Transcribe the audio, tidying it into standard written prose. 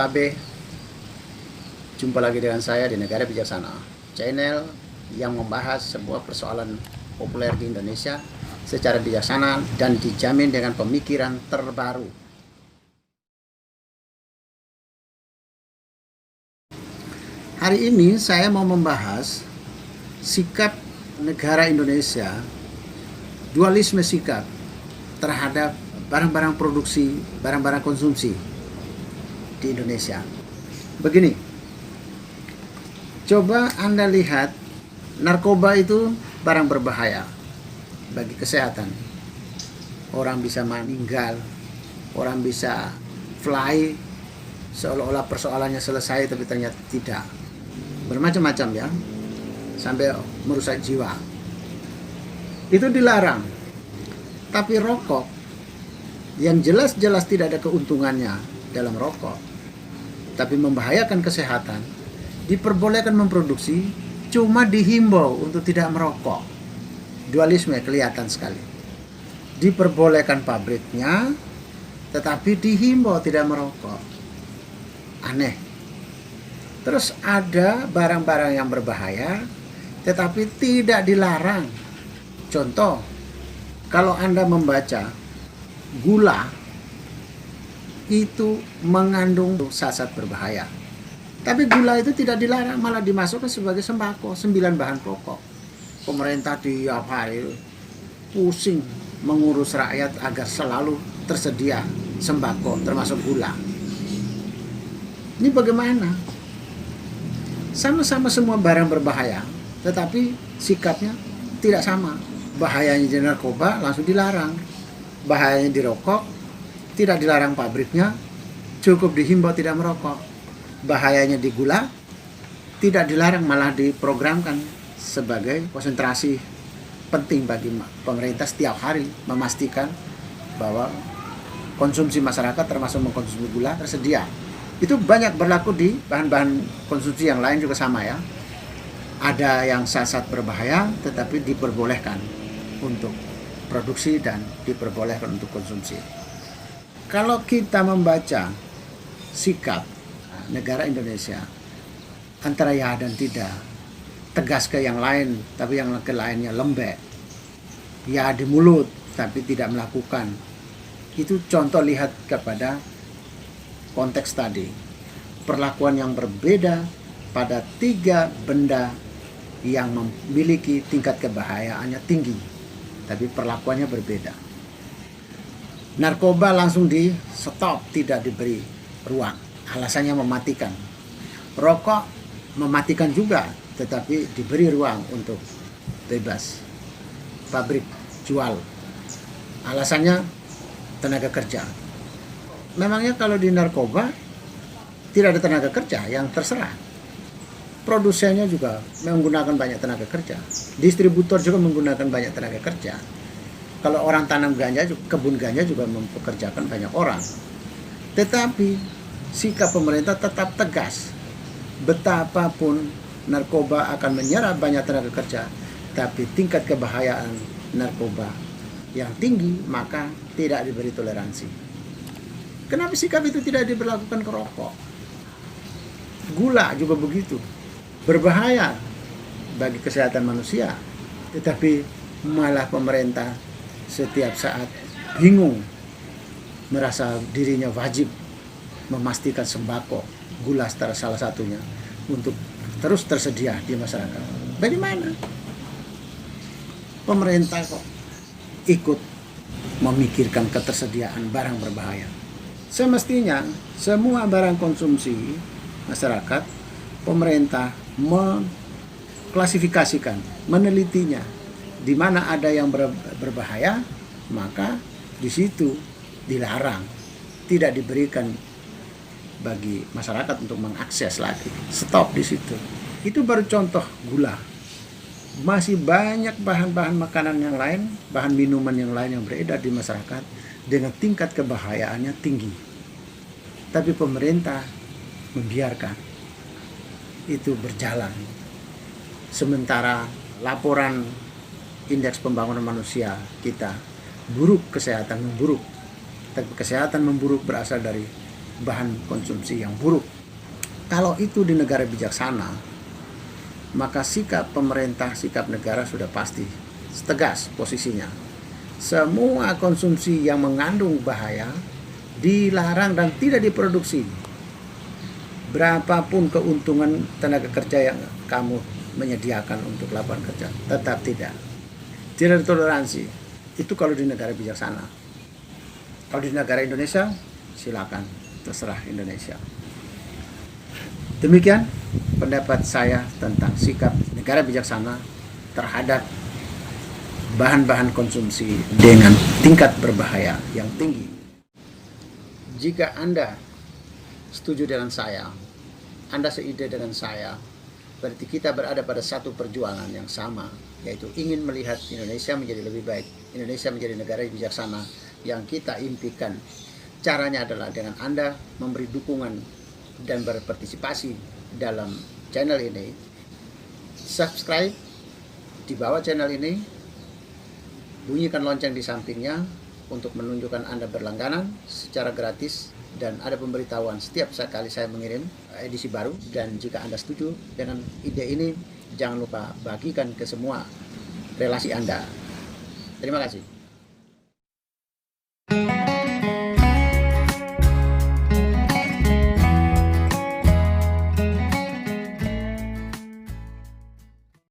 Tabe. Jumpa lagi dengan saya di Negara Bijaksana, channel yang membahas sebuah persoalan populer di Indonesia secara bijaksana dan dijamin dengan pemikiran terbaru. Hari ini saya mau membahas sikap negara Indonesia, dualisme sikap terhadap barang-barang produksi, barang-barang konsumsi di Indonesia. Begini, coba Anda lihat, narkoba itu barang berbahaya bagi kesehatan. Orang bisa meninggal, orang bisa fly, seolah-olah persoalannya selesai, tapi ternyata tidak. Bermacam-macam ya, sampai merusak jiwa. Itu dilarang. Tapi rokok, yang jelas-jelas tidak ada keuntungannya dalam rokok, tapi membahayakan kesehatan, diperbolehkan memproduksi, cuma dihimbau untuk tidak merokok. Dualisme kelihatan sekali. Diperbolehkan pabriknya, tetapi dihimbau tidak merokok. Aneh. Terus ada barang-barang yang berbahaya, tetapi tidak dilarang. Contoh, kalau Anda membaca gula, itu mengandung zat berbahaya. Tapi gula itu tidak dilarang, malah dimasukkan sebagai sembako, 9 bahan pokok. Pemerintah tiap hari pusing mengurus rakyat agar selalu tersedia sembako, termasuk gula. Ini bagaimana? Sama-sama semua barang berbahaya, tetapi sikapnya tidak sama. Bahayanya di narkoba langsung dilarang, bahayanya di rokok tidak dilarang pabriknya, cukup dihimbau tidak merokok. Bahayanya di gula tidak dilarang, malah diprogramkan sebagai konsentrasi penting bagi pemerintah setiap hari memastikan bahwa konsumsi masyarakat termasuk mengkonsumsi gula tersedia. Itu banyak berlaku di bahan-bahan konsumsi yang lain juga sama ya. Ada yang zat berbahaya tetapi diperbolehkan untuk produksi dan diperbolehkan untuk konsumsi. Kalau kita membaca sikap negara Indonesia antara ya dan tidak, tegas ke yang lain tapi yang ke lainnya lembek, ya di mulut tapi tidak melakukan, itu contoh lihat kepada konteks tadi. Perlakuan yang berbeda pada 3 benda yang memiliki tingkat kebahayaannya tinggi, tapi perlakuannya berbeda. Narkoba langsung di stop, tidak diberi ruang, alasannya mematikan. Rokok mematikan juga, tetapi diberi ruang untuk bebas. Pabrik jual, alasannya tenaga kerja. Memangnya kalau di narkoba tidak ada tenaga kerja, yang terserah. Produsennya juga menggunakan banyak tenaga kerja, distributor juga menggunakan banyak tenaga kerja. Kalau orang tanam ganja, kebun ganja juga mempekerjakan banyak orang. Tetapi sikap pemerintah tetap tegas. Betapapun narkoba akan menyerap banyak tenaga kerja, tapi tingkat kebahayaan narkoba yang tinggi, maka tidak diberi toleransi. Kenapa sikap itu tidak diberlakukan ke rokok? Gula juga begitu, berbahaya bagi kesehatan manusia, tetapi malah pemerintah setiap saat bingung, merasa dirinya wajib memastikan sembako, gula salah satunya, untuk terus tersedia di masyarakat. Bagaimana? Pemerintah kok ikut memikirkan ketersediaan barang berbahaya. Semestinya semua barang konsumsi masyarakat, pemerintah mengklasifikasikan, menelitinya, di mana ada yang berbahaya, maka di situ dilarang, tidak diberikan bagi masyarakat untuk mengakses lagi. Stop di situ. Itu baru contoh gula. Masih banyak bahan-bahan makanan yang lain, bahan minuman yang lain yang beredar di masyarakat dengan tingkat kebahayaannya tinggi. Tapi pemerintah membiarkan itu berjalan. Sementara laporan indeks pembangunan manusia kita buruk, kesehatan memburuk. Tapi kesehatan memburuk berasal dari bahan konsumsi yang buruk. Kalau itu di negara bijaksana, maka sikap pemerintah, sikap negara sudah pasti tegas posisinya. Semua konsumsi yang mengandung bahaya dilarang dan tidak diproduksi. Berapapun keuntungan tenaga kerja yang kamu menyediakan untuk lapangan kerja, tetap tidak. Tidak toleransi. Itu kalau di negara bijaksana. Kalau di negara Indonesia, silakan, terserah Indonesia. Demikian pendapat saya tentang sikap negara bijaksana terhadap bahan-bahan konsumsi dengan tingkat berbahaya yang tinggi. Jika Anda setuju dengan saya, Anda seide dengan saya, berarti kita berada pada satu perjuangan yang sama, yaitu ingin melihat Indonesia menjadi lebih baik, Indonesia menjadi negara yang bijaksana yang kita impikan. Caranya adalah dengan Anda memberi dukungan dan berpartisipasi dalam channel ini. Subscribe di bawah channel ini, bunyikan lonceng di sampingnya untuk menunjukkan Anda berlangganan secara gratis, dan ada pemberitahuan setiap kali saya mengirim edisi baru. Dan jika Anda setuju dengan ide ini, jangan lupa bagikan ke semua relasi Anda. Terima kasih.